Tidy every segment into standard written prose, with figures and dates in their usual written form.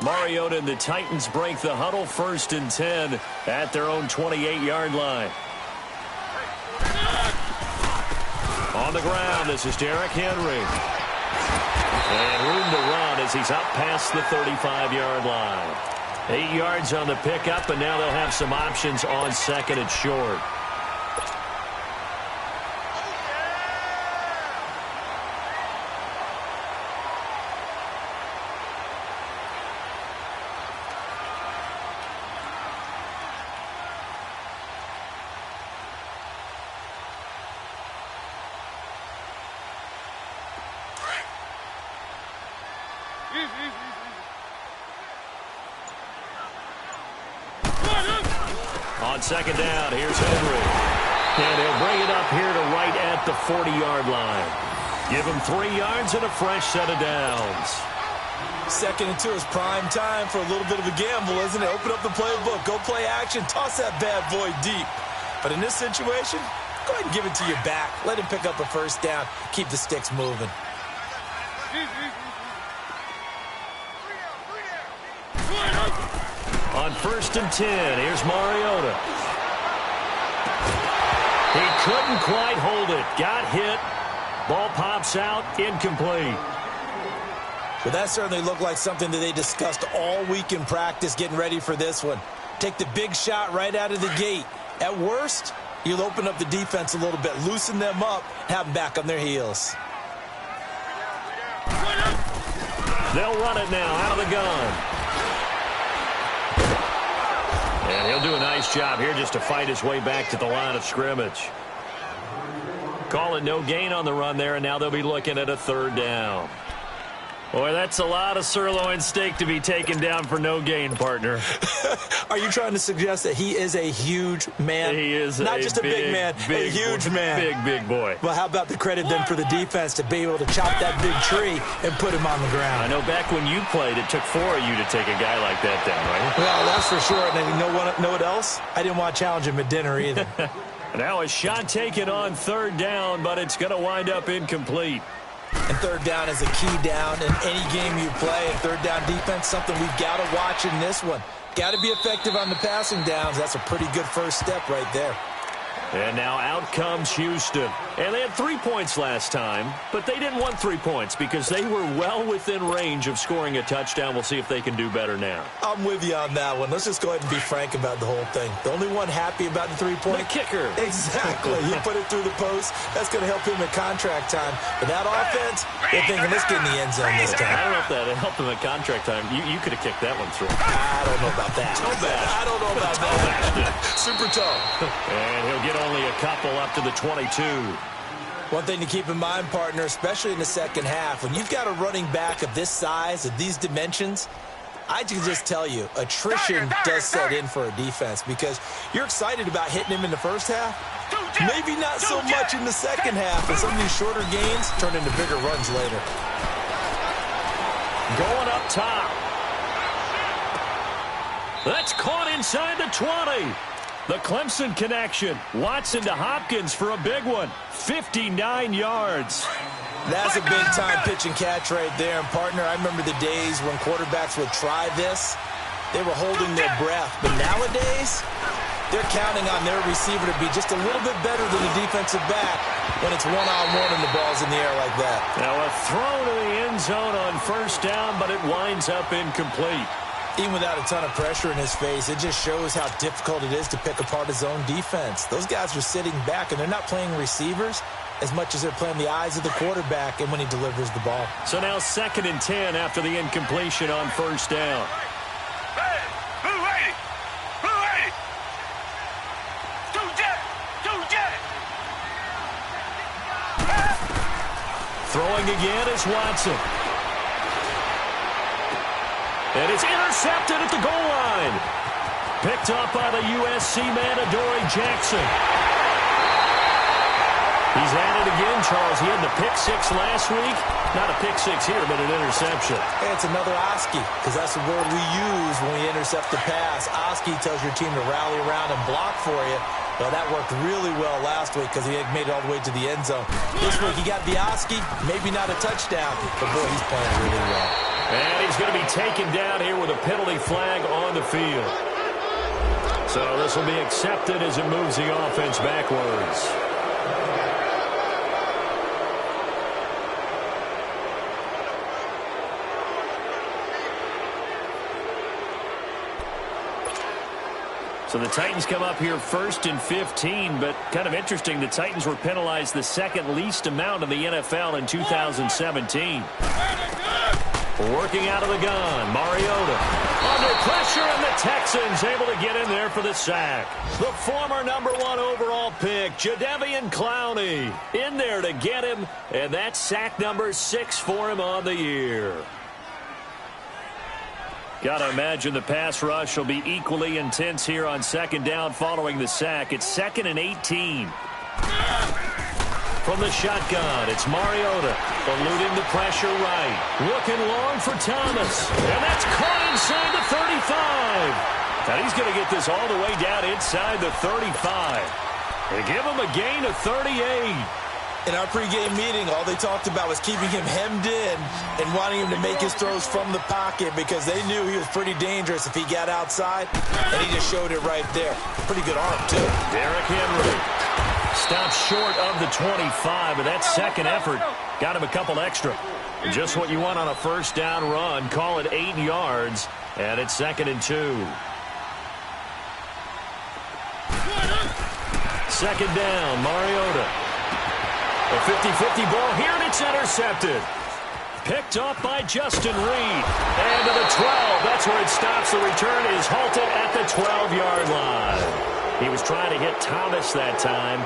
Mariota and the Titans break the huddle, 1st and 10 at their own 28-yard line. On the ground, this is Derrick Henry. And room to run as he's up past the 35-yard line. 8 yards on the pickup, and now they'll have some options on 2nd and short. On 2nd down, here's Henry. And he'll bring it up here to right at the 40-yard line. Give him 3 yards and a fresh set of downs. 2nd and 2 is prime time for a little bit of a gamble, isn't it? Open up the playbook, go play action, toss that bad boy deep. But in this situation, go ahead and give it to your back. Let him pick up a 1st down. Keep the sticks moving. On 1st and 10, here's Mariota. He couldn't quite hold it. Got hit. Ball pops out. Incomplete. Well, that certainly looked like something that they discussed all week in practice getting ready for this one. Take the big shot right out of the gate. At worst, you'll open up the defense a little bit, loosen them up, have them back on their heels. They'll run it now out of the gun. And he'll do a nice job here just to fight his way back to the line of scrimmage. Calling no gain on the run there, and now they'll be looking at a 3rd down. Boy, that's a lot of sirloin steak to be taken down for no gain, partner. Are you trying to suggest that he is a huge man? He is not just a big man, a huge man. Big boy. Well, how about the credit then for the defense to be able to chop that big tree and put him on the ground? I know back when you played, it took 4 of you to take a guy like that down, right? Well, that's for sure. And then you know what else? I didn't want to challenge him at dinner either. Now a shot taken on 3rd down, but it's going to wind up incomplete. And 3rd down is a key down in any game you play. And 3rd down defense, something we've got to watch in this one. Got to be effective on the passing downs. That's a pretty good first step right there. And now out comes Houston. And they had 3 points last time, but they didn't want 3 points because they were well within range of scoring a touchdown. We'll see if they can do better now. I'm with you on that one. Let's just go ahead and be frank about the whole thing. The only one happy about the 3-point? The kicker. Exactly. You put it through the post. That's going to help him at contract time. But that offense, they're thinking, let's get in the end zone this time. I don't know if that helped him at contract time. You could have kicked that one through. I don't know about that. I don't know about that. Super toe. And he'll get only a couple up to the 22. One thing to keep in mind, partner, especially in the second half, when you've got a running back of this size, of these dimensions, I can just tell you, attrition does set in for a defense because you're excited about hitting him in the first half. Maybe not so much in the second half, and some of these shorter gains turn into bigger runs later. Going up top. That's caught inside the 20. The Clemson connection. Watson to Hopkins for a big one. 59 yards. That's a big-time pitch and catch right there. And, partner, I remember the days when quarterbacks would try this. They were holding their breath. But nowadays, they're counting on their receiver to be just a little bit better than the defensive back when it's one-on-one and the ball's in the air like that. Now a throw to the end zone on 1st down, but it winds up incomplete. Even without a ton of pressure in his face, it just shows how difficult it is to pick apart his own defense. Those guys are sitting back, and they're not playing receivers as much as they're playing the eyes of the quarterback and when he delivers the ball. So now 2nd and 10 after the incompletion on 1st down. Throwing again is Watson. And it's intercepted at the goal line. Picked up by the USC man, Adoree Jackson. He's at it again, Charles. He had the pick-6 last week. Not a pick-6 here, but an interception. Hey, it's another Oski, because that's the word we use when we intercept the pass. Oski tells your team to rally around and block for you. Well, that worked really well last week because he made it all the way to the end zone. This week he got the Oski, maybe not a touchdown, but boy, he's playing really well. And he's going to be taken down here with a penalty flag on the field. So this will be accepted as it moves the offense backwards. So the Titans come up here 1st and 15, but kind of interesting, the Titans were penalized the second least amount in the NFL in 2017. Working out of the gun, Mariota under pressure, and the Texans able to get in there for the sack. The former #1 overall pick, Jadeveon Clowney, in there to get him, and that's sack number 6 for him on the year. Got to imagine the pass rush will be equally intense here on 2nd down following the sack. It's 2nd and 18. From the shotgun, it's Mariota, eluding the pressure right. Looking long for Thomas, and that's caught inside the 35. And he's going to get this all the way down inside the 35. They give him a gain of 38. In our pregame meeting, all they talked about was keeping him hemmed in and wanting him to make his throws from the pocket because they knew he was pretty dangerous if he got outside, and he just showed it right there. Pretty good arm, too. Derrick Henry stops short of the 25, but that second effort got him a couple extra. Just what you want on a 1st down run. Call it 8 yards, and it's 2nd and 2. 2nd down, Mariota. A 50-50 ball here, and it's intercepted. Picked off by Justin Reed. And to the 12. That's where it stops. The return is halted at the 12-yard line. He was trying to hit Thomas that time.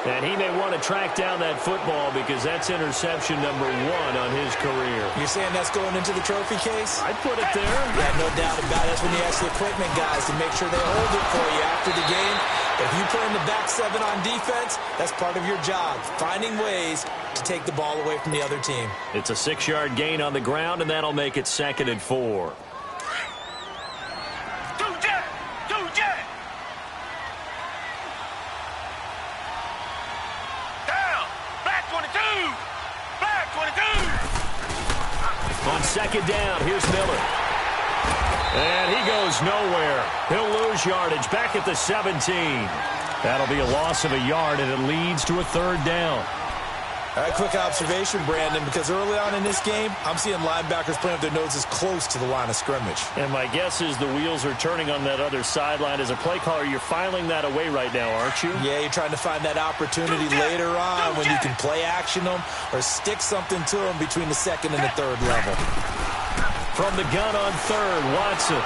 And he may want to track down that football because that's interception number 1 on his career. You're saying that's going into the trophy case? I'd put it there. Yeah, no doubt about it. That's when you ask the equipment guys to make sure they hold it for you after the game. If you play in the back 7 on defense, that's part of your job, finding ways to take the ball away from the other team. It's a 6-yard gain on the ground, and that'll make it 2nd and 4. On 2nd down, here's Miller. And he goes nowhere. He'll lose yardage back at the 17. That'll be a loss of a yard, and it leads to a 3rd down. All right, quick observation, Brandon, because early on in this game, I'm seeing linebackers playing with their noses close to the line of scrimmage. And my guess is the wheels are turning on that other sideline. As a play caller, you're filing that away right now, aren't you? Yeah, you're trying to find that opportunity later on when you can play action them or stick something to them between the 2nd and the 3rd level. From the gun on 3rd, Watson.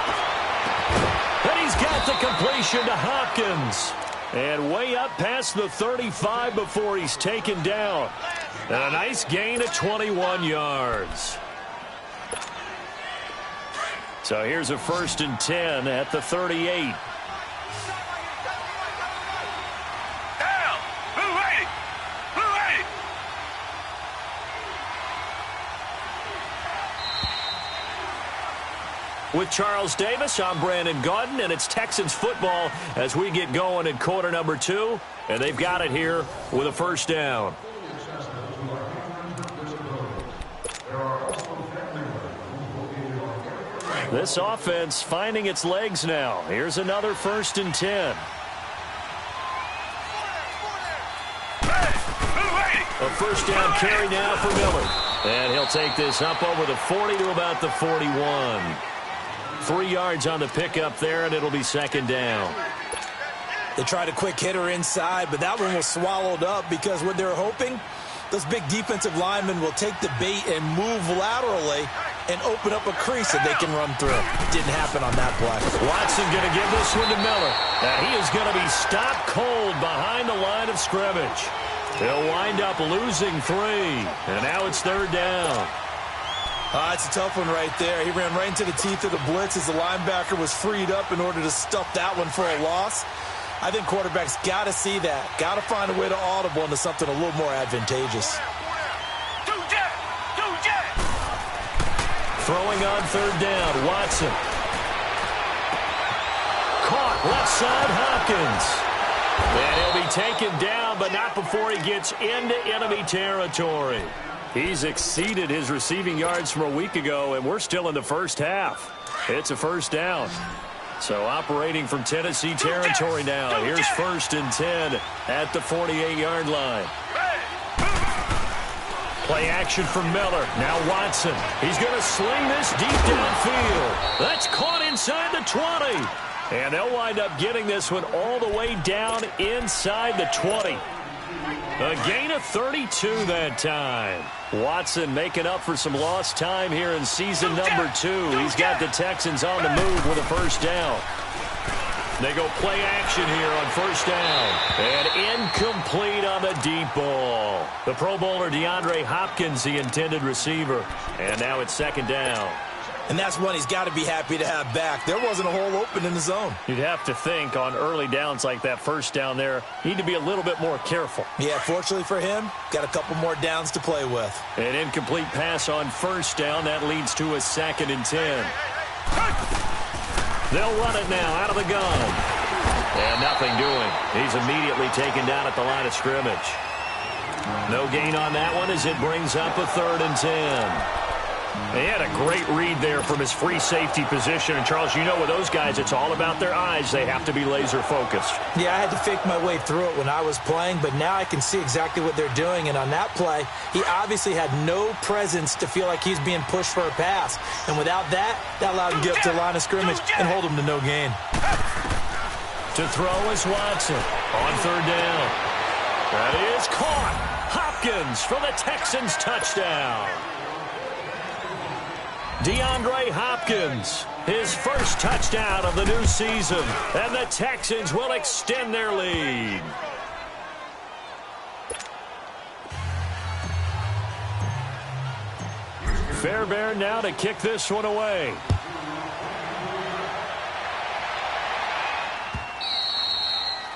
And he's got the completion to Hopkins. And way up past the 35 before he's taken down. And a nice gain of 21 yards. So here's a 1st and 10 at the 38. With Charles Davis, I'm Brandon Gaudin, and it's Texans football as we get going in quarter number 2. And they've got it here with a 1st down. This offense finding its legs now. Here's another 1st and 10. A 1st down carry now for Miller. And he'll take this up over the 40 to about the 41. 3 yards on the pickup there, and it'll be 2nd down. They tried a quick hitter inside, but that one was swallowed up because what they're hoping, those big defensive linemen will take the bait and move laterally and open up a crease that they can run through. Didn't happen on that play. Watson going to give this one to Miller. And he is going to be stopped cold behind the line of scrimmage. They'll wind up losing 3. And now it's 3rd down. It's a tough one right there. He ran right into the teeth of the blitz as the linebacker was freed up in order to stuff that one for a loss. I think quarterbacks got to see that. Got to find a way to audible into something a little more advantageous. Throwing on 3rd down, Watson. Caught left side, Hopkins. And he'll be taken down, but not before he gets into enemy territory. He's exceeded his receiving yards from a week ago, and we're still in the first half. It's a first down. So operating from Tennessee territory now. Here's 1st and 10 at the 48-yard line. Play action from Miller. Now Watson. He's going to sling this deep downfield. That's caught inside the 20. And they'll wind up getting this one all the way down inside the 20. A gain of 32 that time. Watson making up for some lost time here in season number 2. He's got the Texans on the move with a first down. They go play action here on first down. And incomplete on the deep ball. The Pro Bowler DeAndre Hopkins, the intended receiver. And now it's 2nd down. And that's one he's got to be happy to have back. There wasn't a hole open in the zone. You'd have to think on early downs like that first down there, need to be a little bit more careful. Yeah, fortunately for him, got a couple more downs to play with. An incomplete pass on first down. That leads to a 2nd and 10. They'll run it now out of the gun. And nothing doing. He's immediately taken down at the line of scrimmage. No gain on that one as it brings up a 3rd and 10. He had a great read there from his free safety position. And, Charles, you know with those guys, it's all about their eyes. They have to be laser-focused. Yeah, I had to fake my way through it when I was playing, but now I can see exactly what they're doing. And on that play, he obviously had no presence to feel like he's being pushed for a pass. And without that, that allowed him to get up to the line of scrimmage and hold him to no gain. To throw is Watson on 3rd down. That is caught. Hopkins for the Texans touchdown. DeAndre Hopkins, his first touchdown of the new season, and the Texans will extend their lead. Fairbairn now to kick this one away.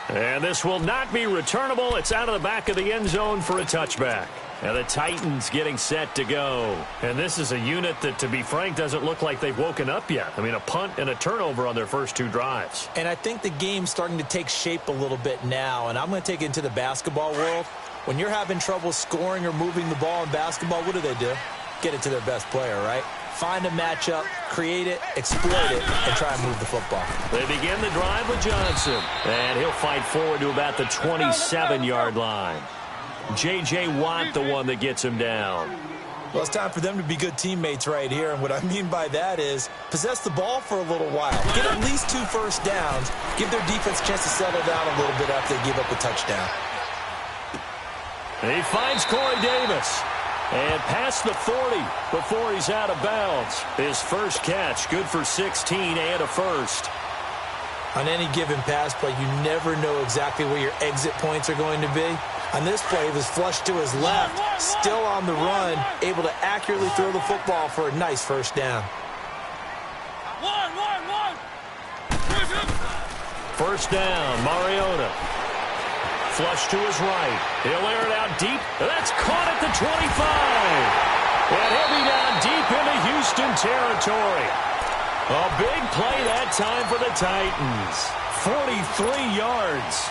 And this will not be returnable. It's out of the back of the end zone for a touchback. And the Titans getting set to go. And this is a unit that, to be frank, doesn't look like they've woken up yet. I mean, a punt and a turnover on their first 2 drives. And I think the game's starting to take shape a little bit now. And I'm going to take it into the basketball world. When you're having trouble scoring or moving the ball in basketball, what do? Get it to their best player, right? Find a matchup, create it, exploit it, and try and move the football. They begin the drive with Johnson. And he'll fight forward to about the 27-yard line. J.J. Watt, the one that gets him down. Well, it's time for them to be good teammates right here. And what I mean by that is possess the ball for a little while. Get at least 2 first downs. Give their defense a chance to settle down a little bit after they give up a touchdown. And he finds Corey Davis. And past the 40 before he's out of bounds. His first catch, good for 16 and a first. On any given pass play, you never know exactly where your exit points are going to be. On this play, he was flushed to his left, still on the run, able to accurately throw the football for a nice first down. First down, Mariota. Flush to his right. He'll air it out deep. That's caught at the 25. And he'll be down deep into Houston territory. A big play that time for the Titans. 43 yards.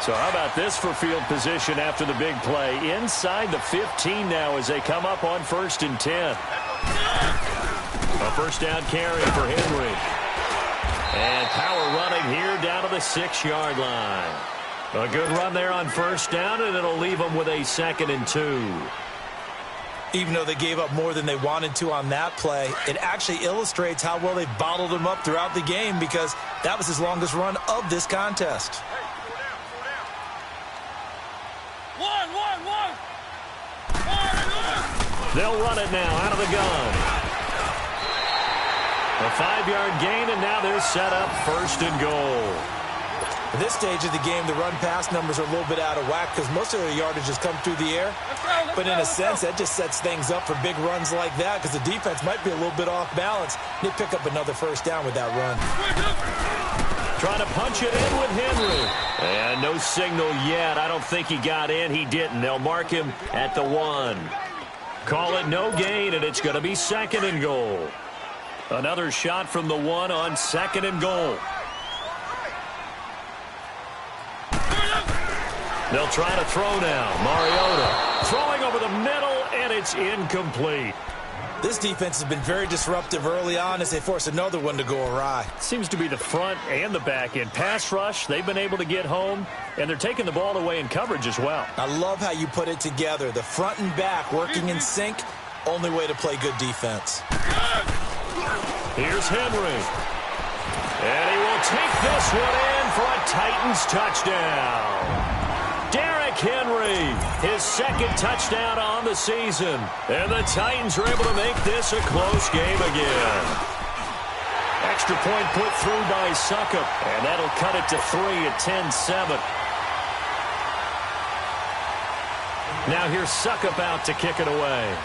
So how about this for field position after the big play? Inside the 15 now as they come up on 1st and 10. A first down carry for Henry. And power running here down to the 6-yard line. A good run there on first down, and it'll leave them with a 2nd and 2. Even though they gave up more than they wanted to on that play, it actually illustrates how well they bottled him up throughout the game because that was his longest run of this contest. They'll run it now out of the gun. A 5-yard gain, and now they're set up 1st and goal. At this stage of the game, the run-pass numbers are a little bit out of whack because most of their yardage has come through the air. But in a sense, that just sets things up for big runs like that because the defense might be a little bit off balance. They pick up another first down with that run. Trying to punch it in with Henry. And no signal yet. I don't think he got in. He didn't. They'll mark him at the 1. Call it no gain, and it's going to be 2nd and goal. Another shot from the 1 on 2nd and goal. They'll try to throw now. Mariota throwing over the middle, and it's incomplete. This defense has been very disruptive early on as they force another one to go awry. Seems to be the front and the back end. Pass rush, they've been able to get home, and they're taking the ball away in coverage as well. I love how you put it together. The front and back working in sync, only way to play good defense. Here's Henry. And he will take this one in for a Titans touchdown. Derrick Henry, his second touchdown on the season. And the Titans are able to make this a close game again. Extra point put through by Succop. And that'll cut it to 3 at 10-7. Now here's Succop out to kick it away.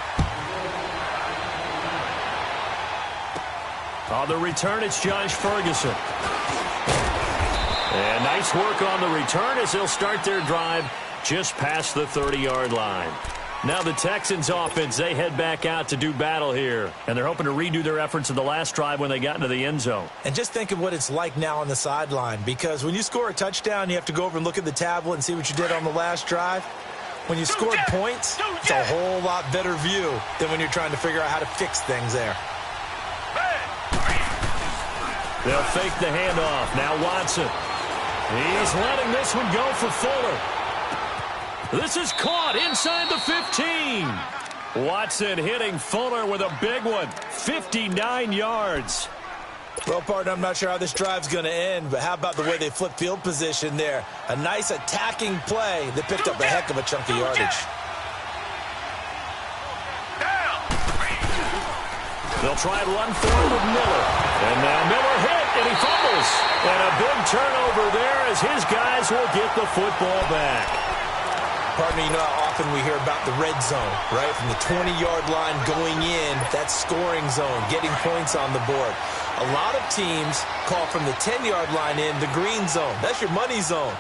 On the return, it's Josh Ferguson. And nice work on the return as they'll start their drive just past the 30-yard line. Now the Texans offense, they head back out to do battle here. And they're hoping to redo their efforts in the last drive when they got into the end zone. And just think of what it's like now on the sideline. Because when you score a touchdown, you have to go over and look at the tablet and see what you did on the last drive. When you scored points, it's a whole lot better view than when you're trying to figure out how to fix things there. They'll fake the handoff. Now Watson. He's letting this one go for Fuller. This is caught inside the 15. Watson hitting Fuller with a big one. 59 yards. Well, partner, I'm not sure how this drive's going to end, but how about the way they flip field position there? A nice attacking play that picked up a heck of a chunk of yardage. They'll try and run forward with Miller. And now Miller hit, and he fumbles. And a big turnover there as his guys will get the football back. Partner, you know how often we hear about the red zone, right? From the 20-yard line going in, that scoring zone, getting points on the board. A lot of teams call from the 10-yard line in the green zone. That's your money zone.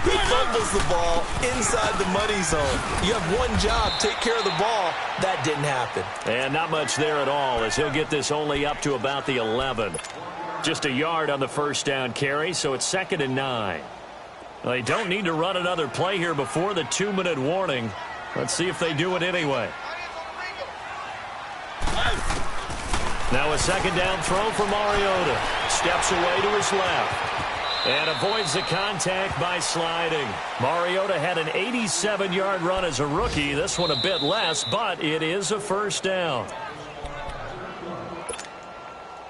He fumbles the ball inside the money zone. You have one job, take care of the ball. That didn't happen. And not much there at all as he'll get this only up to about the 11. Just a yard on the first down carry, so it's 2nd and 9. They don't need to run another play here before the 2-minute warning. Let's see if they do it anyway. Now a second down throw for Mariota. Steps away to his left. And avoids the contact by sliding. Mariota had an 87-yard run as a rookie. This one a bit less, but it is a first down.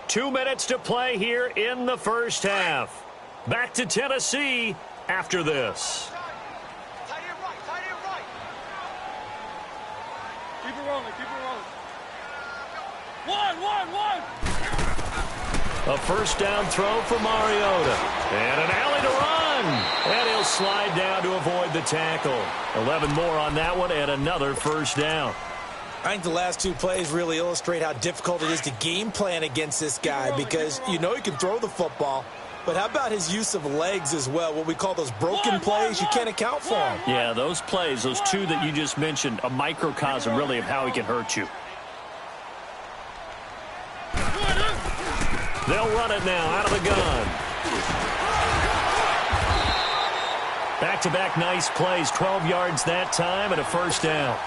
2 minutes to play here in the first half. Back to Tennessee after this. Tight end right. Keep it rolling. One. A first down throw for Mariota. And an alley to run. And he'll slide down to avoid the tackle. 11 more on that one and another first down. I think the last two plays really illustrate how difficult it is to game plan against this guy because you know he can throw the football. But how about his use of legs as well? What we call those broken plays, you can't account for them. Yeah, those plays, those two that you just mentioned, a microcosm really of how he can hurt you. They'll run it now out of the gun. Back-to-back nice plays, 12 yards that time and a first down.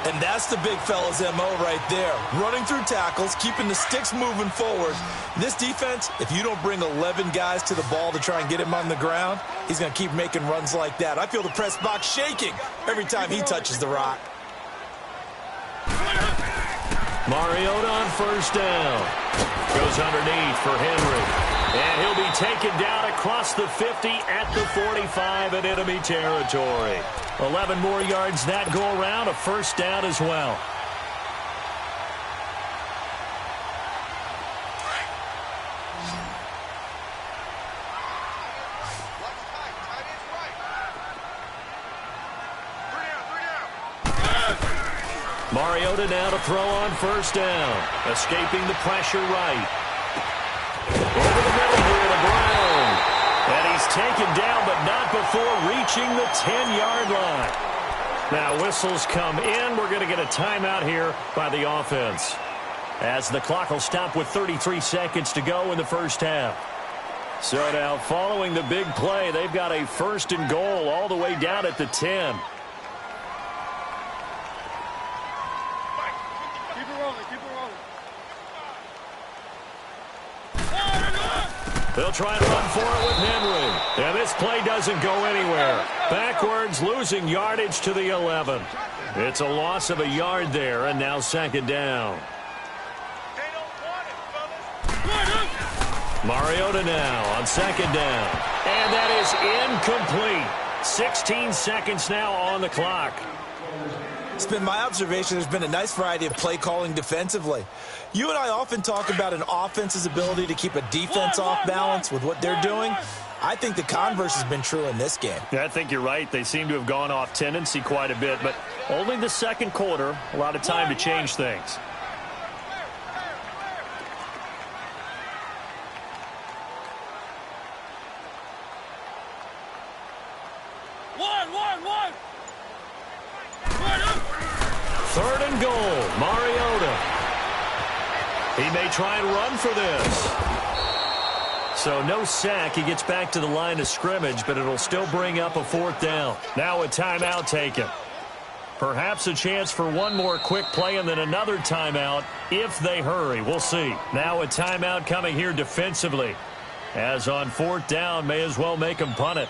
And that's the big fella's MO right there. Running through tackles, keeping the sticks moving forward. This defense, if you don't bring 11 guys to the ball to try and get him on the ground, he's going to keep making runs like that. I feel the press box shaking every time he touches the rock. Mariota on first down. Goes underneath for Henry. And he'll be taken down across the 50 at the 45 in enemy territory. 11 more yards that go around, a first down as well. Mariota now to throw on first down. Escaping the pressure right. Over the middle here to Brown. And he's taken down, but not before reaching the 10-yard line. Now whistles come in. We're going to get a timeout here by the offense, as the clock will stop with 33 seconds to go in the first half. So now following the big play, they've got a first and goal all the way down at the 10. They'll try and run for it with Henry. And this play doesn't go anywhere. Backwards, losing yardage to the 11. It's a loss of a yard there, and now second down. Mariota now on second down. And that is incomplete. 16 seconds now on the clock. It's been my observation there's been a nice variety of play calling defensively. You and I often talk about an offense's ability to keep a defense off balance with what they're doing. I think the converse has been true in this game. Yeah, I think you're right. They seem to have gone off tendency quite a bit, but only the second quarter, a lot of time to change things. Third and goal, Mariota. He may try and run for this. So no sack. He gets back to the line of scrimmage, but it'll still bring up a fourth down. Now a timeout taken. Perhaps a chance for one more quick play and then another timeout if they hurry. We'll see. Now a timeout coming here defensively. As on fourth down, may as well make him punt it.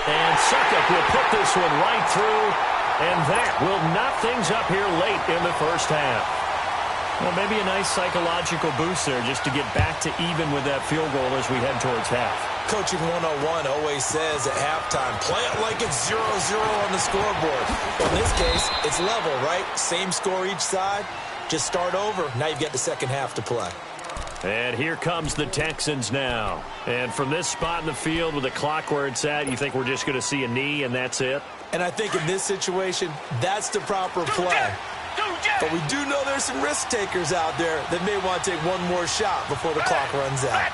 And Suckup will put this one right through, and that will knock things up here late in the first half. Well, maybe a nice psychological boost there just to get back to even with that field goal as we head towards half. Coaching 101 always says at halftime, play it like it's 0-0 on the scoreboard. Well, in this case, it's level, right? Same score each side. Just start over. Now you've got the second half to play. And here comes the Texans now. And from this spot in the field with the clock where it's at, you think we're just going to see a knee and that's it? And I think in this situation, that's the proper play. But we do know there's some risk takers out there that may want to take one more shot before the clock runs out.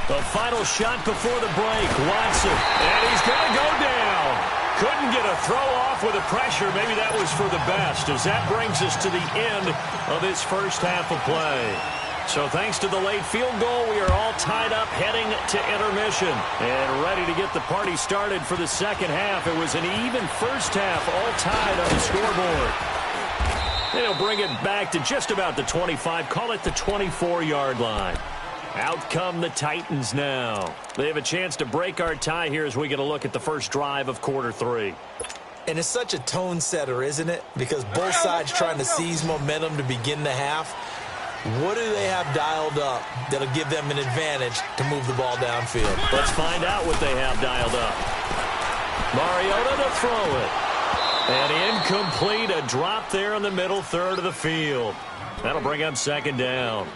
The final shot before the break, Watson. And he's going to go down. Couldn't get a throw off with the pressure. Maybe that was for the best, as that brings us to the end of this first half of play. So thanks to the late field goal, we are all tied up heading to intermission and ready to get the party started for the second half. It was an even first half, all tied on the scoreboard. And he'll bring it back to just about the 25, call it the 24-yard line. Out come the Titans now. They have a chance to break our tie here as we get a look at the first drive of quarter three. And it's such a tone setter, isn't it? Because both sides trying to seize momentum to begin the half. What do they have dialed up that'll give them an advantage to move the ball downfield? Let's find out what they have dialed up. Mariota to throw it. And incomplete, a drop there in the middle third of the field. That'll bring up second down.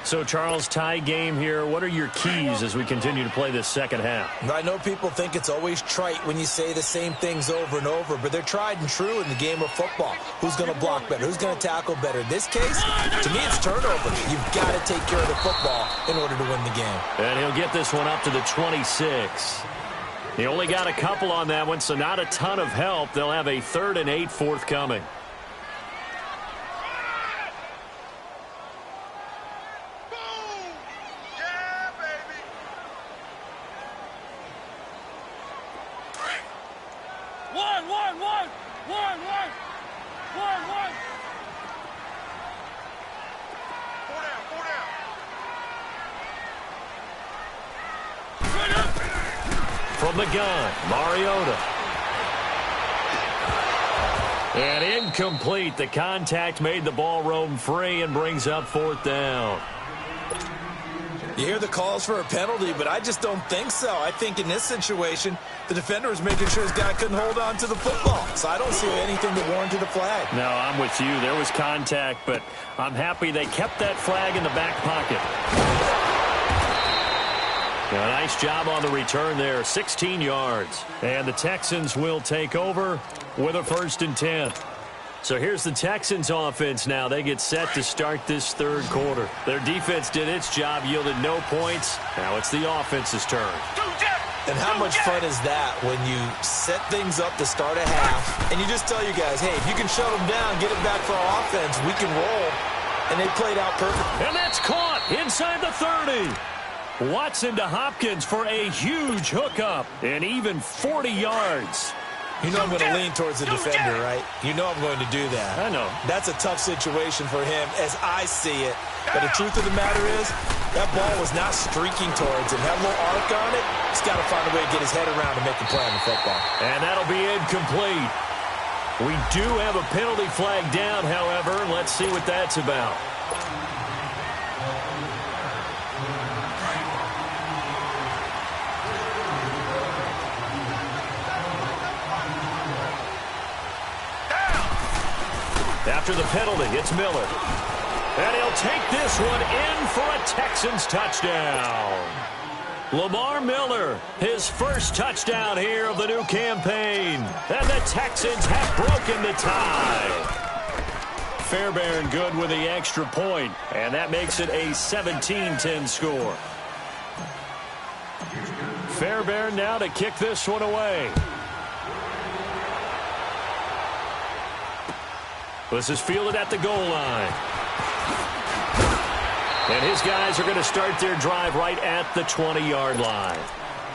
So, Charles, tie game here. What are your keys as we continue to play this second half? I know people think it's always trite when you say the same things over and over, but they're tried and true in the game of football. Who's going to block better? Who's going to tackle better? In this case, to me, it's turnovers. You've got to take care of the football in order to win the game. And he'll get this one up to the 26. He only got a couple on that one, so not a ton of help. They'll have a 3rd and 8 forthcoming. From the gun, Mariota. And incomplete. The contact made the ball roam free and brings up fourth down. You hear the calls for a penalty, but I just don't think so. I think in this situation, the defender is making sure his guy couldn't hold on to the football. So I don't see anything that warranted a flag. No, I'm with you. There was contact, but I'm happy they kept that flag in the back pocket. A nice job on the return there, 16 yards. And the Texans will take over with a 1st and 10. So here's the Texans offense now. They get set to start this third quarter. Their defense did its job, yielded no points. Now it's the offense's turn. And how much fun is that when you set things up to start a half, and you just tell you guys, hey, if you can shut them down, get it back for our offense, we can roll. And they played out perfect. And that's caught inside the 30. Watson to Hopkins for a huge hookup and even 40 yards. You know I'm going to lean towards the defender, right? You know I'm going to do that. I know. That's a tough situation for him as I see it. But the truth of the matter is, that ball was not streaking towards him. Had a little arc on it. He's got to find a way to get his head around and make a play on the football. And that'll be incomplete. We do have a penalty flag down, however. Let's see what that's about. After the penalty, it's Miller. And he'll take this one in for a Texans touchdown. Lamar Miller, his first touchdown here of the new campaign. And the Texans have broken the tie. Fairbairn good with the extra point, and that makes it a 17-10 score. Fairbairn now to kick this one away. This is fielded at the goal line. And his guys are going to start their drive right at the 20-yard line.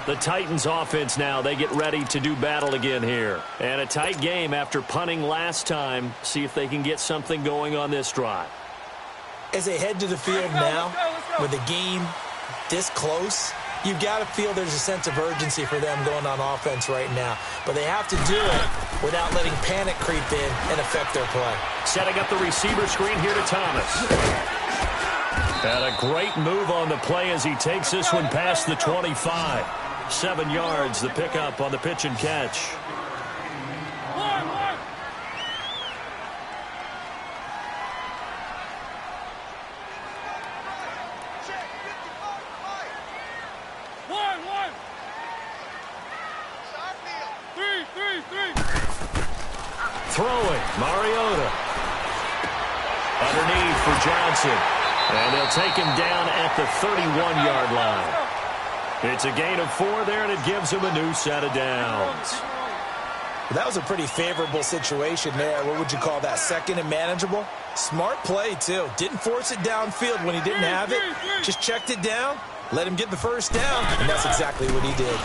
The Titans offense now, they get ready to do battle again here. And a tight game after punting last time. See if they can get something going on this drive. As they head to the field now, with the game this close, you've got to feel there's a sense of urgency for them going on offense right now. But they have to do it without letting panic creep in and affect their play. Setting up the receiver screen here to Thomas. And a great move on the play as he takes this one past the 25. 7 yards, the pickup on the pitch and catch. Throwing, Mariota. Underneath for Johnson. And they'll take him down at the 31-yard line. It's a gain of 4 there, and it gives him a new set of downs. That was a pretty favorable situation there. What would you call that? Second and manageable? Smart play, too. Didn't force it downfield when he didn't have it. Just checked it down, let him get the first down, and that's exactly what he did.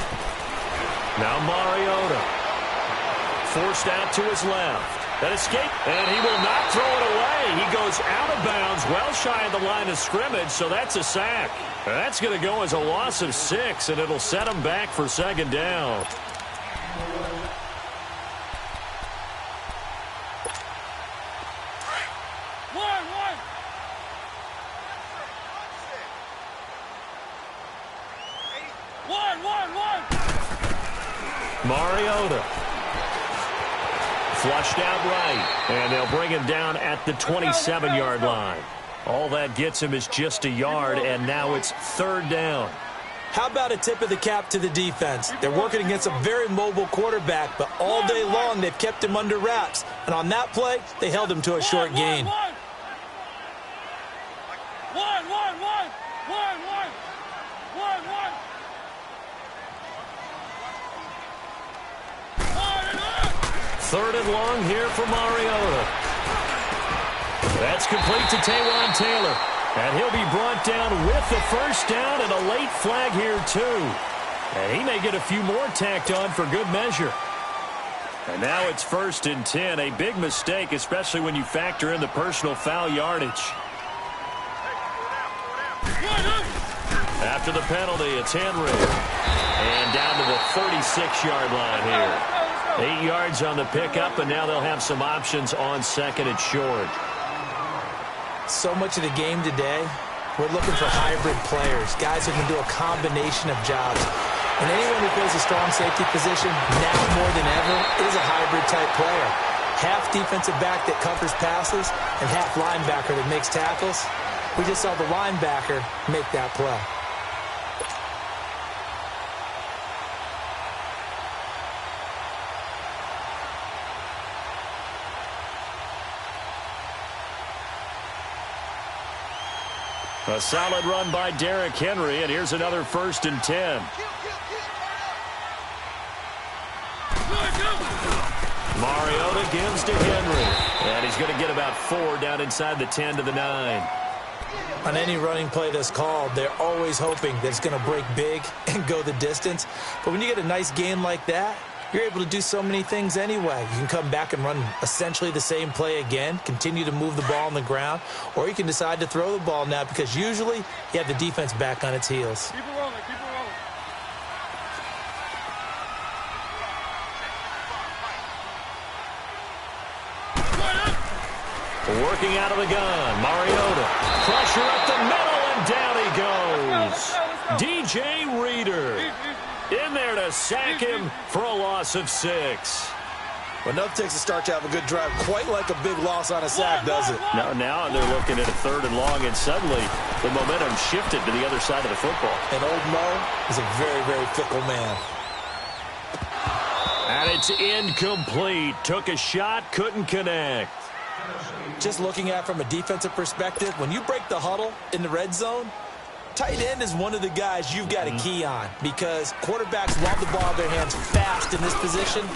Now Mariota. Forced out to his left. That escape, and he will not throw it away. He goes out of bounds, well shy of the line of scrimmage, so that's a sack. That's going to go as a loss of 6, and it'll set him back for second down. Mariota. Flushed out right, and they'll bring him down at the 27-yard line. All that gets him is just a yard, and now it's third down. How about a tip of the cap to the defense? They're working against a very mobile quarterback, but all day long they've kept him under wraps. And on that play, they held him to a short gain. Third and long here for Mariota. That's complete to Taywan Taylor. And he'll be brought down with the first down and a late flag here, too. And he may get a few more tacked on for good measure. And now it's 1st and 10. A big mistake, especially when you factor in the personal foul yardage. After the penalty, it's Henry. And down to the 36-yard line here. 8 yards on the pickup, and now they'll have some options on second and short. So much of the game today, we're looking for hybrid players, guys who can do a combination of jobs. And anyone who plays a strong safety position, now more than ever, is a hybrid-type player. Half defensive back that covers passes and half linebacker that makes tackles. We just saw the linebacker make that play. A solid run by Derrick Henry, and here's another 1st and 10. Mariota gives to Henry, and he's going to get about 4 down inside the 10 to the 9. On any running play that's called, they're always hoping that it's going to break big and go the distance. But when you get a nice gain like that, you're able to do so many things anyway. You can come back and run essentially the same play again, continue to move the ball on the ground, or you can decide to throw the ball now because usually you have the defense back on its heels. Keep it rolling, keep it rolling. Working out of the gun, Mariota. Pressure up the middle, and down he goes. DJ Reader in there to sack him for a loss of 6. Well, enough takes a start to have a good drive, quite like a big loss on a sack, does it? Now they're looking at a 3rd and long, and suddenly the momentum shifted to the other side of the football. And old Mo is a very, very fickle man. And it's incomplete. Took a shot, couldn't connect. Just looking at it from a defensive perspective, when you break the huddle in the red zone, tight end is one of the guys you've got a key on because quarterbacks want the ball in their hands fast in this position,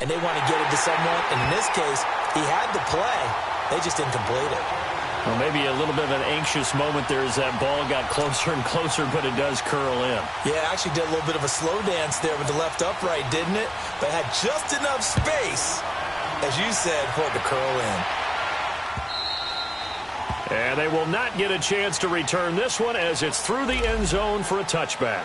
and they want to get it to someone. And in this case, he had the play. They just didn't complete it. Well, maybe a little bit of an anxious moment there as that ball got closer and closer, but it does curl in. Yeah, actually did a little bit of a slow dance there with the left upright, didn't it? But had just enough space, as you said, for it to curl in. And they will not get a chance to return this one as it's through the end zone for a touchback.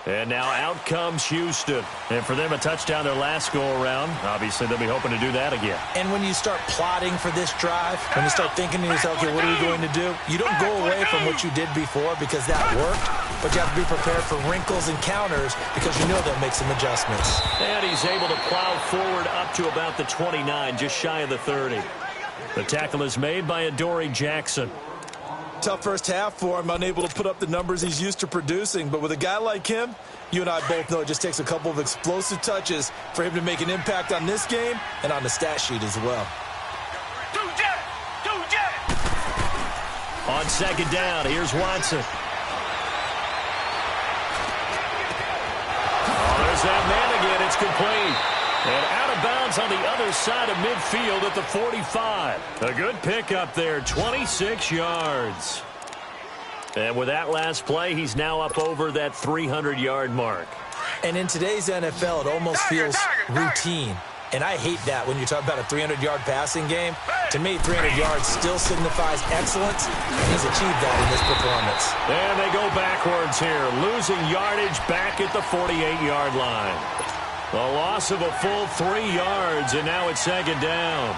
And now out comes Houston. And for them, a touchdown their last go-around. Obviously, they'll be hoping to do that again. And when you start plotting for this drive, when you start thinking to yourself, okay, what are we going to do? You don't go away from what you did before because that worked, but you have to be prepared for wrinkles and counters because you know they'll make some adjustments. And he's able to plow forward up to about the 29, just shy of the 30. The tackle is made by Adoree Jackson. Tough first half for him, unable to put up the numbers he's used to producing. But with a guy like him, you and I both know it just takes a couple of explosive touches for him to make an impact on this game and on the stat sheet as well. On 2nd down, here's Watson. Oh, there's that man again. It's complete. And out of bounds on the other side of midfield at the 45. A good pickup there, 26 yards. And with that last play, he's now up over that 300-yard mark. And in today's NFL, it almost feels routine. And I hate that when you talk about a 300-yard passing game. To me, 300 yards still signifies excellence, and he's achieved that in this performance. And they go backwards here, losing yardage back at the 48-yard line. A loss of a full 3 yards, and now it's 2nd down.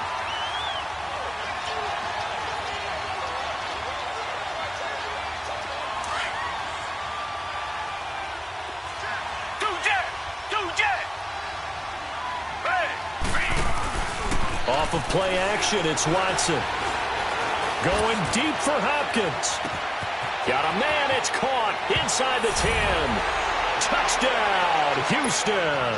Off of play action, it's Watson. Going deep for Hopkins. Got a man, it's caught inside the 10. Touchdown, Houston.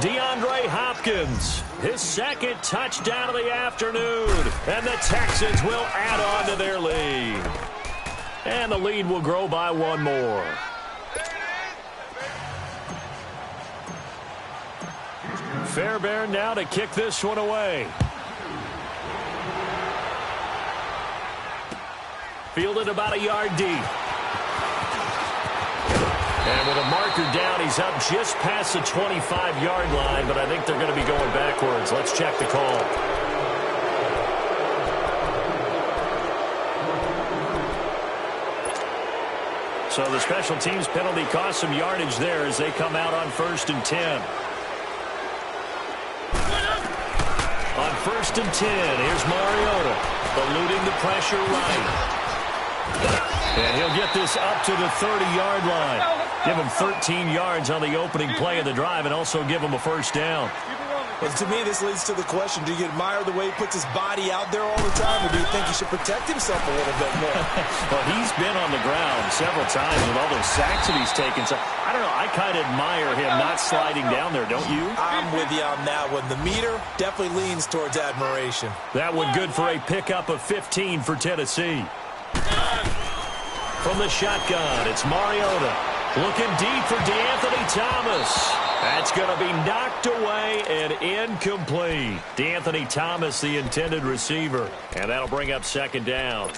DeAndre Hopkins, his 2nd touchdown of the afternoon. And the Texans will add on to their lead. And the lead will grow by 1 more. Fairbairn now to kick this one away. Fielded about a yard deep. And with a marker down, he's up just past the 25-yard line, but I think they're going to be going backwards. Let's check the call. So the special teams penalty cost some yardage there as they come out on 1st and 10. On 1st and 10, here's Mariota, eluding the pressure right. And he'll get this up to the 30-yard line. Give him 13 yards on the opening play of the drive and also give him a 1st down. Well, to me, this leads to the question, do you admire the way he puts his body out there all the time, or do you think he should protect himself a little bit more? Well, he's been on the ground several times with all those sacks that he's taken. So, I don't know, I kind of admire him not sliding down there, don't you? I'm with you on that one. The meter definitely leans towards admiration. That one good for a pickup of 15 for Tennessee. From the shotgun, it's Mariota. Looking deep for DeAnthony Thomas. That's going to be knocked away and incomplete. DeAnthony Thomas, the intended receiver. And that'll bring up second down.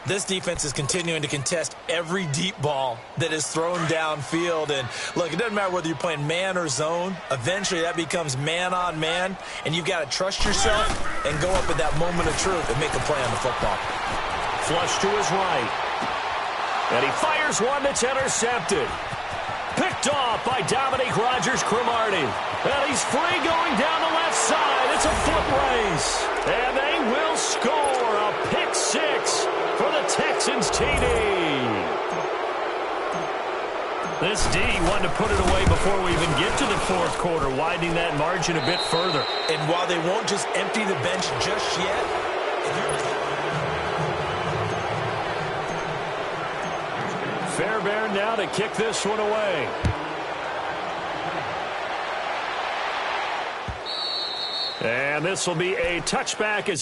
This defense is continuing to contest every deep ball that is thrown downfield. And, look, it doesn't matter whether you're playing man or zone. Eventually, that becomes man-on-man, and you've got to trust yourself and go up at that moment of truth and make a play on the football. Flush to his right. And he fires one that's intercepted. Picked off by Dominique Rodgers-Cromartie. And he's free going down the left side. It's a foot race. And they will score a pick six for the Texans TD. This D wanted to put it away before we even get to the fourth quarter, widening that margin a bit further. And while they won't just empty the bench just yet, Fairbairn now to kick this one away. And this will be a touchback as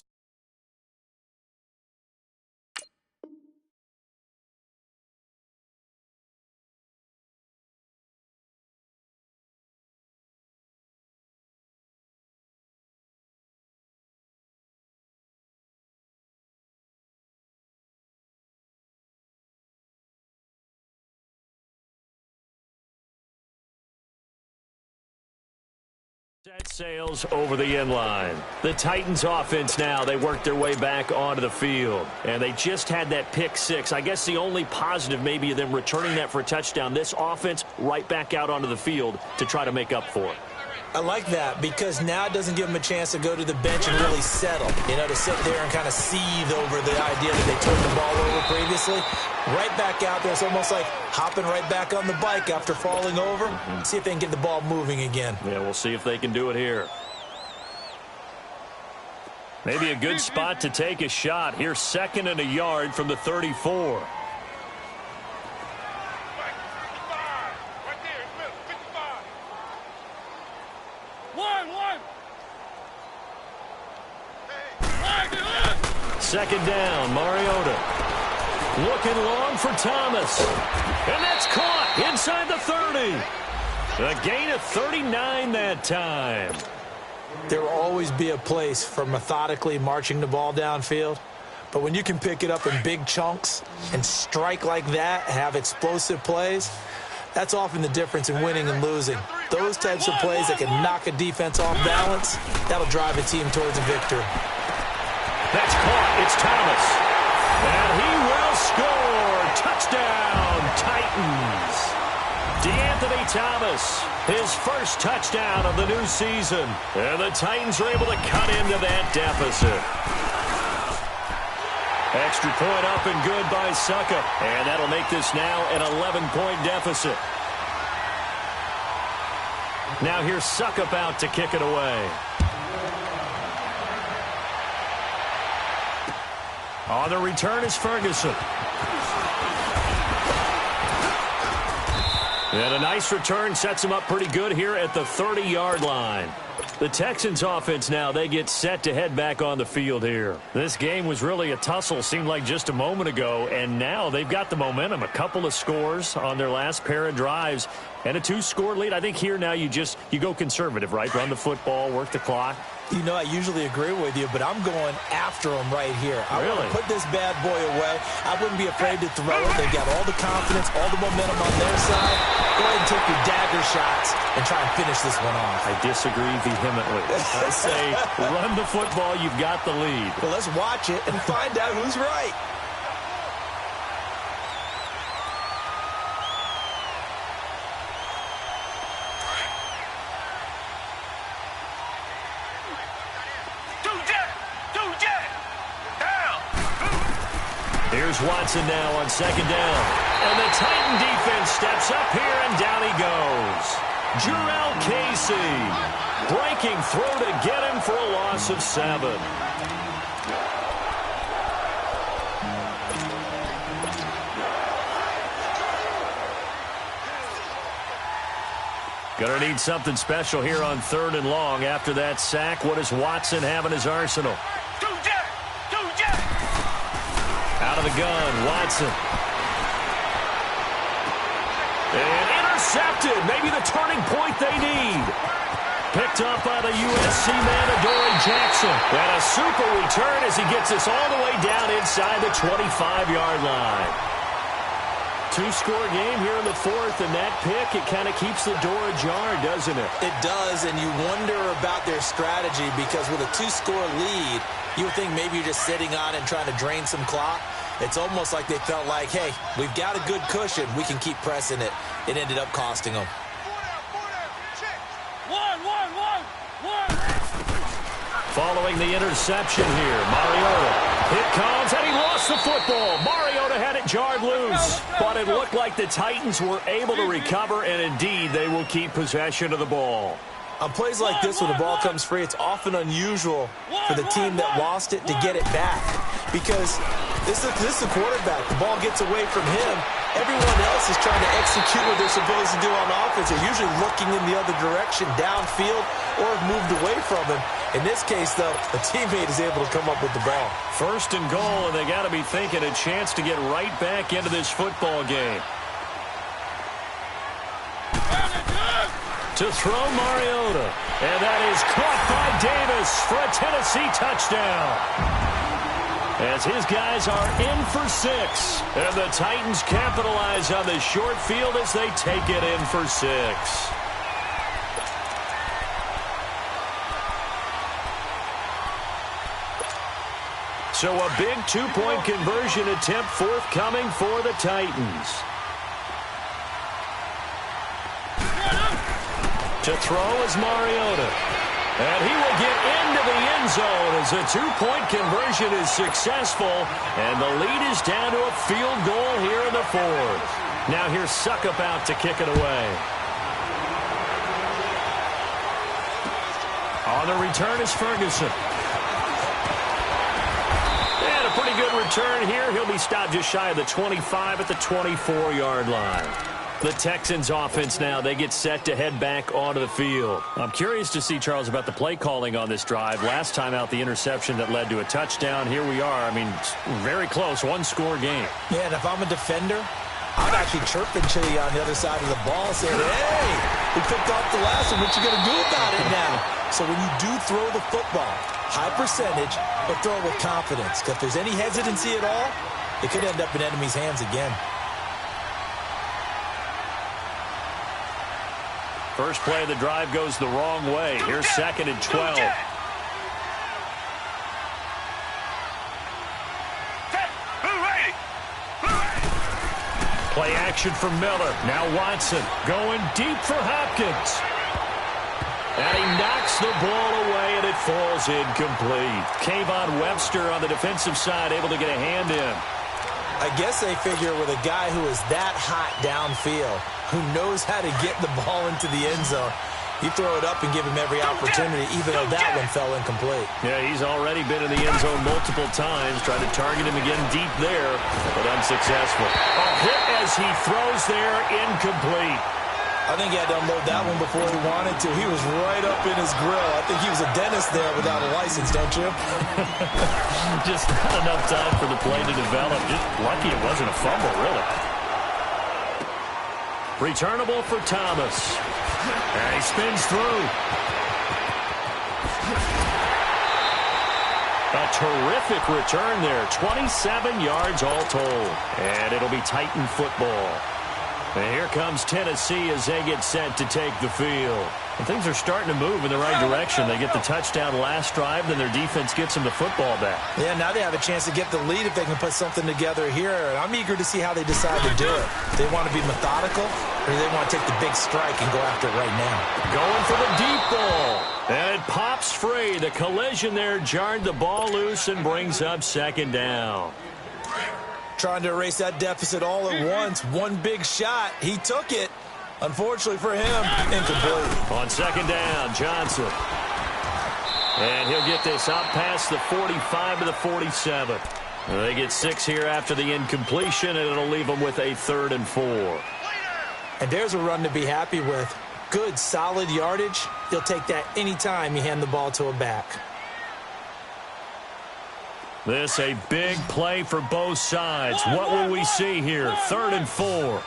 set sails over the end line. The Titans offense now, they work their way back onto the field. And they just had that pick six. I guess the only positive maybe of them returning that for a touchdown. This offense right back out onto the field to try to make up for it. I like that because now it doesn't give them a chance to go to the bench and really settle. You know, to sit there and kind of seethe over the idea that they turned the ball over previously. Right back out there. It's almost like hopping right back on the bike after falling over. See if they can get the ball moving again. Yeah, we'll see if they can do it here. Maybe a good spot to take a shot. Here's 2nd and a yard from the 34. Second down, Mariota. Looking long for Thomas. And that's caught inside the 30. A gain of 39 that time. There will always be a place for methodically marching the ball downfield. But when you can pick it up in big chunks and strike like that, have explosive plays, that's often the difference in winning and losing. Those types of plays that can knock a defense off balance, that'll drive a team towards a victory. That's caught. It's Thomas. And he will score. Touchdown, Titans. DeAnthony Thomas, his first touchdown of the new season. And the Titans are able to cut into that deficit. Extra point up and good by Suckup. And that'll make this now an 11-point deficit. Now here's Suckup out to kick it away. On the return is Ferguson. And a nice return sets him up pretty good here at the 30-yard line. The Texans offense now, they get set to head back on the field here. This game was really a tussle, seemed like just a moment ago, and now they've got the momentum. A couple of scores on their last pair of drives and a 2-score lead. I think here now you go conservative, right? Run the football, work the clock. You know, I usually agree with you, but I'm going after him right here. I want to put this bad boy away. I wouldn't be afraid to throw it. They've got all the confidence, all the momentum on their side. Go ahead and take your dagger shots and try and finish this one off. I disagree vehemently. I say run the football. You've got the lead. Well, let's watch it and find out who's right. Here's Watson now on 2nd down. And the Titan defense steps up here, and down he goes. Jurrell Casey breaking through to get him for a loss of 7. Going to need something special here on 3rd and long after that sack. What does Watson have in his arsenal? Out of the gun, Watson. And intercepted. Maybe the turning point they need. Picked up by the USC man, Adoree Jackson. And a super return as he gets us all the way down inside the 25-yard line. Two-score game here in the fourth, and that pick, it kind of keeps the door ajar, doesn't it? It does, and you wonder about their strategy because with a two-score lead, you would think maybe you're just sitting on it and trying to drain some clock. It's almost like they felt like, hey, we've got a good cushion. We can keep pressing it. It ended up costing them. Following the interception here, Mariota. It comes, and he lost the football. Mariota had it jarred loose, but it looked like the Titans were able to recover, and indeed, they will keep possession of the ball. On plays like this, when the ball comes free, it's often unusual for the team that lost it to get it back because this is the quarterback. The ball gets away from him. Everyone else is trying to execute what they're supposed to do on offense. They're usually looking in the other direction, downfield, or have moved away from him. In this case, though, a teammate is able to come up with the ball. First and goal, and they got to be thinking a chance to get right back into this football game. To throw Mariota, and that is caught by Davis for a Tennessee touchdown. As his guys are in for 6, and the Titans capitalize on the short field as they take it in for 6. So a big two-point conversion attempt forthcoming for the Titans. To throw is Mariota. And he will get into the end zone as a two-point conversion is successful. And the lead is down to a field goal here in the fourth. Now here's Suckup out to kick it away. On the return is Ferguson. And a pretty good return here. He'll be stopped just shy of the 25 at the 24-yard line. The Texans offense now, they get set to head back onto the field. I'm curious to see, Charles, about the play calling on this drive. Last time out, the interception that led to a touchdown. Here we are. I mean, very close, one-score game. Yeah, and if I'm a defender, I'm actually chirping Chili on the other side of the ball saying, hey, we picked off the last one. What you going to do about it now? So when you do throw the football, high percentage, but throw it with confidence. Because if there's any hesitancy at all, it could end up in enemy's hands again. First play of the drive goes the wrong way. Here's 2nd and 12. Play action for Miller. Now Watson going deep for Hopkins. And he knocks the ball away, and it falls incomplete. Kayvon Webster on the defensive side able to get a hand in. I guess they figure with a guy who is that hot downfield, who knows how to get the ball into the end zone, you throw it up and give him every opportunity, even though that one fell incomplete. Yeah, he's already been in the end zone multiple times, trying to target him again deep there, but unsuccessful. A hit as he throws there, incomplete. I think he had to unload that one before he wanted to. He was right up in his grill. I think he was a dentist there without a license, don't you? Just not enough time for the play to develop. Just lucky it wasn't a fumble, really. Returnable for Thomas. And he spins through. A terrific return there. 27 yards all told. And it'll be Titan football. And here comes Tennessee as they get set to take the field. And things are starting to move in the right direction. They get the touchdown last drive, then their defense gets them the football back. Yeah, now they have a chance to get the lead if they can put something together here. And I'm eager to see how they decide to do it. Do they want to be methodical, or do they want to take the big strike and go after it right now? Going for the deep ball. And it pops free. The collision there jarred the ball loose and brings up 2nd down. Trying to erase that deficit all at once. One big shot. He took it. Unfortunately for him, incomplete. On 2nd down, Johnson. And he'll get this out past the 45 to the 47. They get 6 here after the incompletion, and it'll leave them with a 3rd and 4. And there's a run to be happy with. Good, solid yardage. He'll take that anytime you hand the ball to a back. This a big play for both sides. What will we see here? 3rd and 4.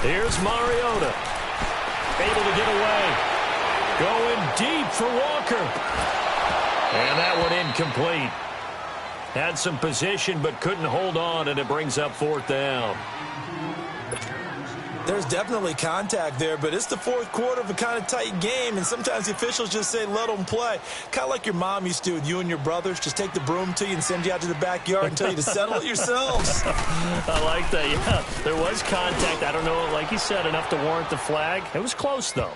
Here's Mariota. Able to get away. Going deep for Walker. And that one incomplete. Had some position but couldn't hold on, and it brings up 4th down. There's definitely contact there, but it's the 4th quarter of a kind of tight game, and sometimes the officials just say, let them play. Kind of like your mom used to with you and your brothers. Just take the broom to you and send you out to the backyard and tell you to settle it yourselves. I like that, yeah. There was contact. I don't know, like you said, enough to warrant the flag. It was close, though.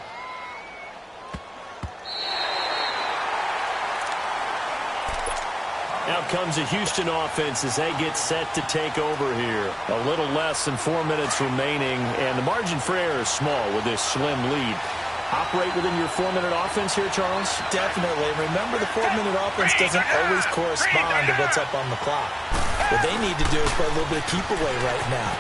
Out comes the Houston offense as they get set to take over here. A little less than 4 minutes remaining, and the margin for error is small with this slim lead. Operate within your 4-minute offense here, Charles? Definitely. Remember, the 4-minute offense doesn't always correspond to what's up on the clock. What they need to do is play a little bit of keep away right now.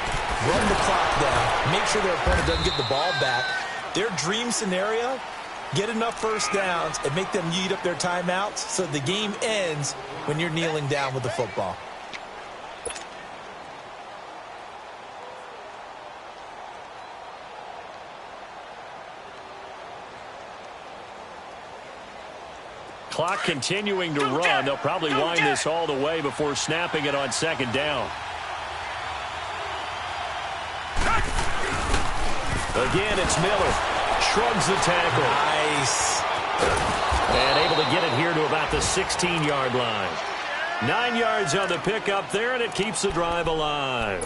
Run the clock down. Make sure their opponent doesn't get the ball back. Their dream scenario, get enough first downs and make them eat up their timeouts so the game ends when you're kneeling down with the football. Clock continuing to run. They'll probably wind this all the way before snapping it on 2nd down. Again, it's Miller. Shrugs the tackle. Nice. And able to get it here to about the 16-yard line. 9 yards on the pickup there, and it keeps the drive alive.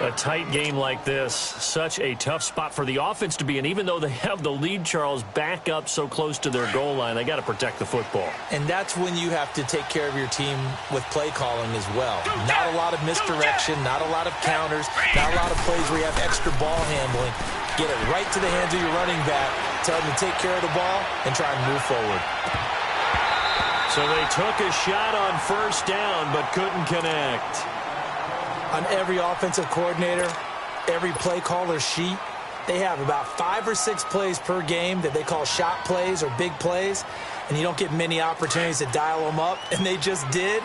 A tight game like this, such a tough spot for the offense to be in. Even though they have the lead, Charles, back up so close to their goal line, they got to protect the football. And that's when you have to take care of your team with play calling as well. Not a lot of misdirection, not a lot of counters, not a lot of plays where you have extra ball handling. Get it right to the hands of your running back, tell them to take care of the ball, and try and move forward. So they took a shot on 1st down but couldn't connect. On every offensive coordinator, every play caller sheet, they have about 5 or 6 plays per game that they call shot plays or big plays, and you don't get many opportunities to dial them up, and they just did,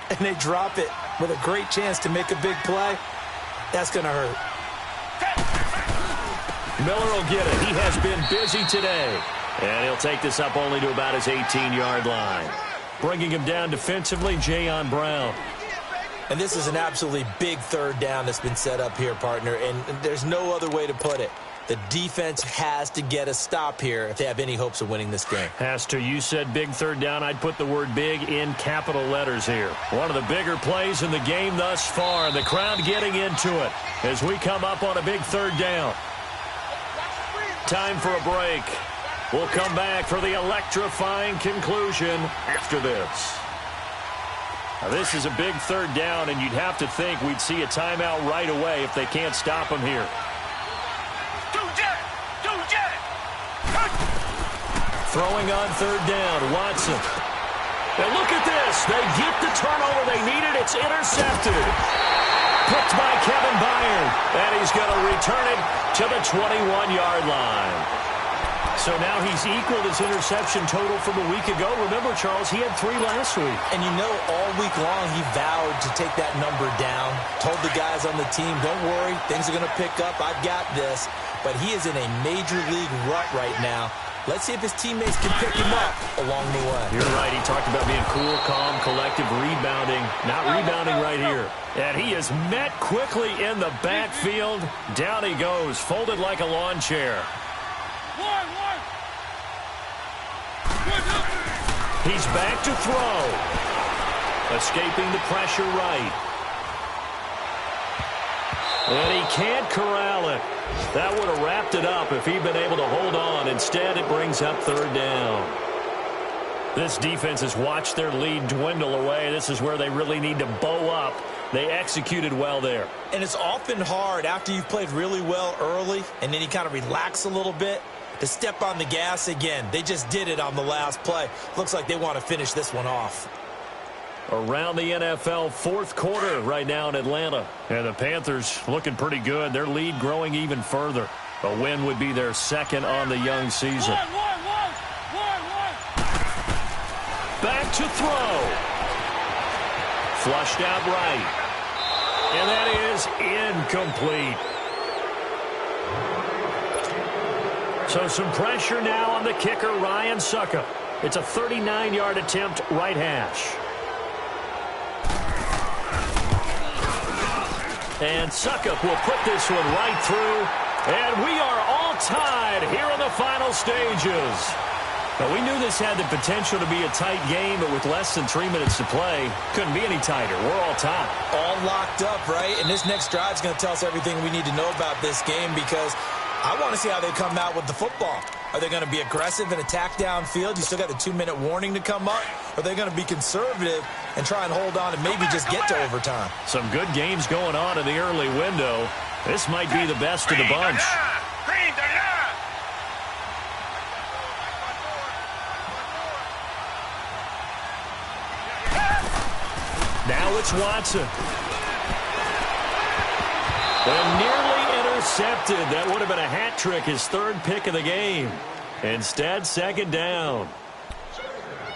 and they drop it with a great chance to make a big play. That's going to hurt. Miller will get it. He has been busy today. And he'll take this up only to about his 18-yard line. Bringing him down defensively, Jayon Brown. And this is an absolutely big 3rd down that's been set up here, partner, and there's no other way to put it. The defense has to get a stop here if they have any hopes of winning this game. Has to. You said big 3rd down. I'd put the word big in capital letters here. One of the bigger plays in the game thus far. The crowd getting into it as we come up on a big 3rd down. Time for a break. We'll come back for the electrifying conclusion after this. Now, this is a big 3rd down, and you'd have to think we'd see a timeout right away if they can't stop him here. Throwing on 3rd down, Watson. And look at this. They get the turnover they needed. It's intercepted. Picked by Kevin Byard. And he's going to return it to the 21-yard line. So now he's equaled his interception total from a week ago. Remember, Charles, he had 3 last week. And you know, all week long he vowed to take that number down. Told the guys on the team, don't worry, things are going to pick up. I've got this. But he is in a major league rut right now. Let's see if his teammates can pick him up along the way. You're right. He talked about being cool, calm, collective, rebounding. Not rebounding right here. And he is met quickly in the backfield. Down he goes, folded like a lawn chair. He's back to throw. Escaping the pressure right. And he can't corral it. That would have wrapped it up if he'd been able to hold on. Instead, it brings up 3rd down. This defense has watched their lead dwindle away. This is where they really need to bow up. They executed well there. And it's often hard after you've played really well early and then you kind of relax a little bit to step on the gas again. They just did it on the last play. Looks like they want to finish this one off. Around the NFL 4th quarter right now in Atlanta. And the Panthers looking pretty good. Their lead growing even further. A win would be their 2nd on the young season. Back to throw. Flushed out right. And that is incomplete. So some pressure now on the kicker, Ryan Suckup. It's a 39-yard attempt, right hash. And Suckup will put this one right through. And we are all tied here in the final stages. But we knew this had the potential to be a tight game, but with less than 3 minutes to play, couldn't be any tighter. We're all tied. All locked up, right? And this next drive is going to tell us everything we need to know about this game, because I want to see how they come out with the football. Are they going to be aggressive and attack downfield? You still got a 2-minute warning to come up. Or are they going to be conservative and try and hold on and maybe just get to overtime? Some good games going on in the early window. This might be the best of the bunch. Now it's Watson. And nearly intercepted. That would have been a hat trick, his third pick of the game. Instead, second down.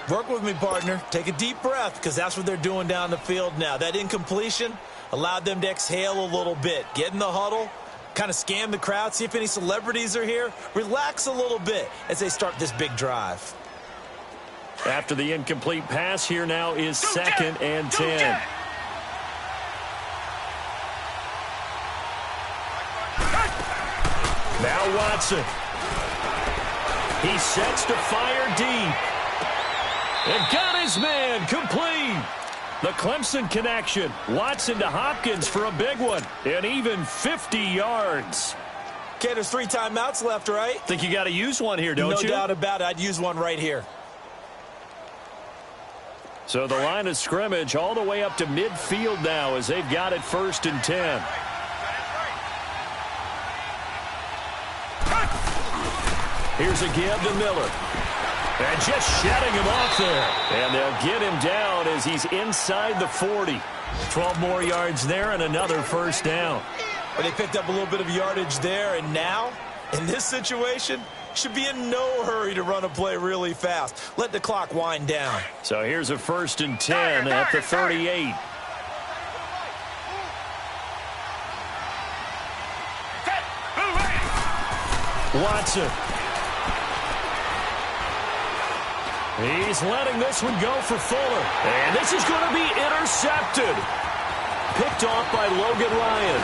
Work with me, partner. Take a deep breath, because that's what they're doing down the field now. That incompletion allowed them to exhale a little bit. Get in the huddle, kind of scan the crowd, see if any celebrities are here. Relax a little bit as they start this big drive. After the incomplete pass, here now is 2nd and 10. Now Watson. He sets to fire deep. And got his man complete. The Clemson connection. Watson to Hopkins for a big one. And even 50 yards. Okay, there's 3 timeouts left, right? Think you got to use one here, don't you? No doubt about it. I'd use one right here. So the line of scrimmage all the way up to midfield now as they've got it 1st and 10. Here's a give to Miller. And just shedding him off there. And they'll get him down as he's inside the 40. 12 more yards there and another 1st down. Well, they picked up a little bit of yardage there, and now, in this situation, should be in no hurry to run a play really fast. Let the clock wind down. So here's a 1st and 10 at the 38. Watson. He's letting this one go for Fuller. And this is going to be intercepted. Picked off by Logan Ryan.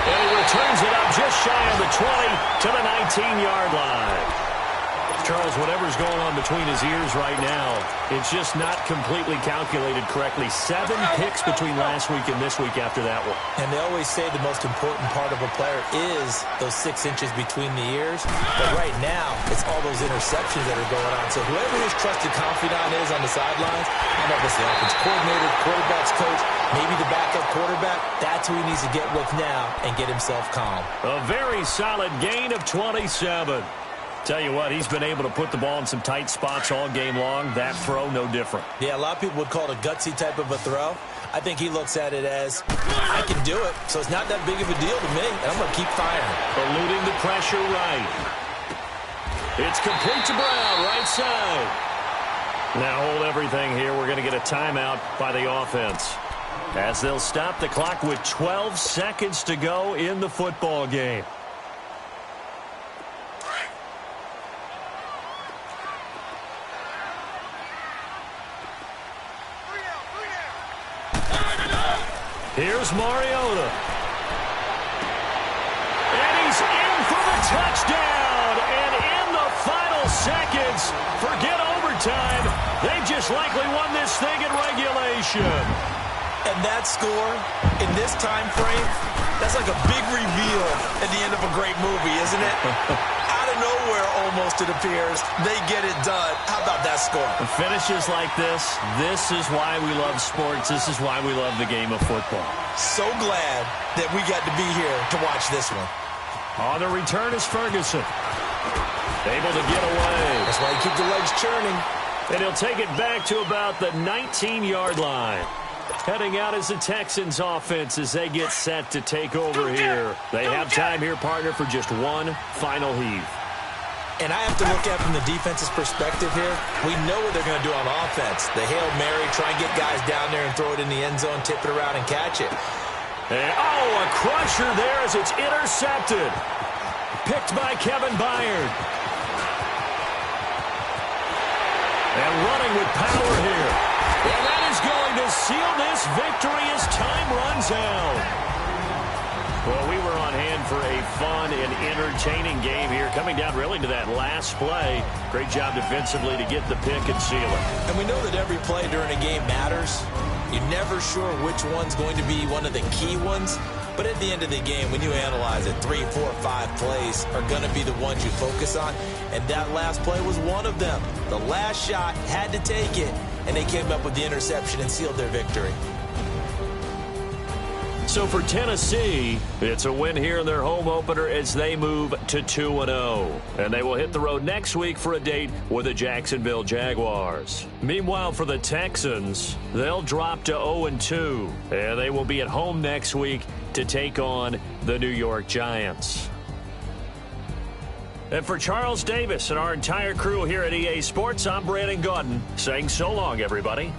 And he returns it up just shy of the 20 to the 19-yard line. Charles, whatever's going on between his ears right now, it's just not completely calculated correctly. 7 picks between last week and this week after that one. And they always say the most important part of a player is those 6 inches between the ears. But right now, it's all those interceptions that are going on. So whoever his trusted confidant is on the sidelines, I don't know if it's the offense coordinator, quarterback's coach, maybe the backup quarterback, that's who he needs to get with now and get himself calm. A very solid gain of 27. Tell you what, he's been able to put the ball in some tight spots all game long. That throw, no different. Yeah, a lot of people would call it a gutsy type of a throw. I think he looks at it as, I can do it, so it's not that big of a deal to me, and I'm going to keep firing. Eluding the pressure right. It's complete to Brown, right side. Now hold everything here. We're going to get a timeout by the offense, as they'll stop the clock with 12 seconds to go in the football game. Here's Mariota. And he's in for the touchdown. And in the final seconds, forget overtime. They've just likely won this thing in regulation. And that score, in this time frame, that's like a big reveal at the end of a great movie, isn't it? Out of nowhere, almost, it appears, they get it done. How about that score? The finishes like this is why we love sports. This is why we love the game of football. So glad that we got to be here to watch this one. On the return is Ferguson. Able to get away. That's why you keep the legs churning. And he'll take it back to about the 19-yard line. Heading out as the Texans offense as they get set to take over here. They have time here, partner, for just one final heave. And I have to look at it from the defense's perspective here. We know what they're going to do on offense. The Hail Mary, try and get guys down there and throw it in the end zone, tip it around and catch it. And, oh, a crusher there as it's intercepted. picked by Kevin Byard. And running with power here. And that is going to seal this victory as time runs out. Well, we were on hand for a fun and entertaining game here, coming down really to that last play. Great job defensively to get the pick and seal it. And we know that every play during a game matters. You're never sure which one's going to be one of the key ones. But at the end of the game, when you analyze it, 3, 4, 5 plays are going to be the ones you focus on. And that last play was one of them. The last shot had to take it, and they came up with the interception and sealed their victory. So for Tennessee, it's a win here in their home opener as they move to 2-0. And they will hit the road next week for a date with the Jacksonville Jaguars. Meanwhile, for the Texans, they'll drop to 0-2. And they will be at home next week to take on the New York Giants. And for Charles Davis and our entire crew here at EA Sports, I'm Brandon Gaudin saying so long, everybody.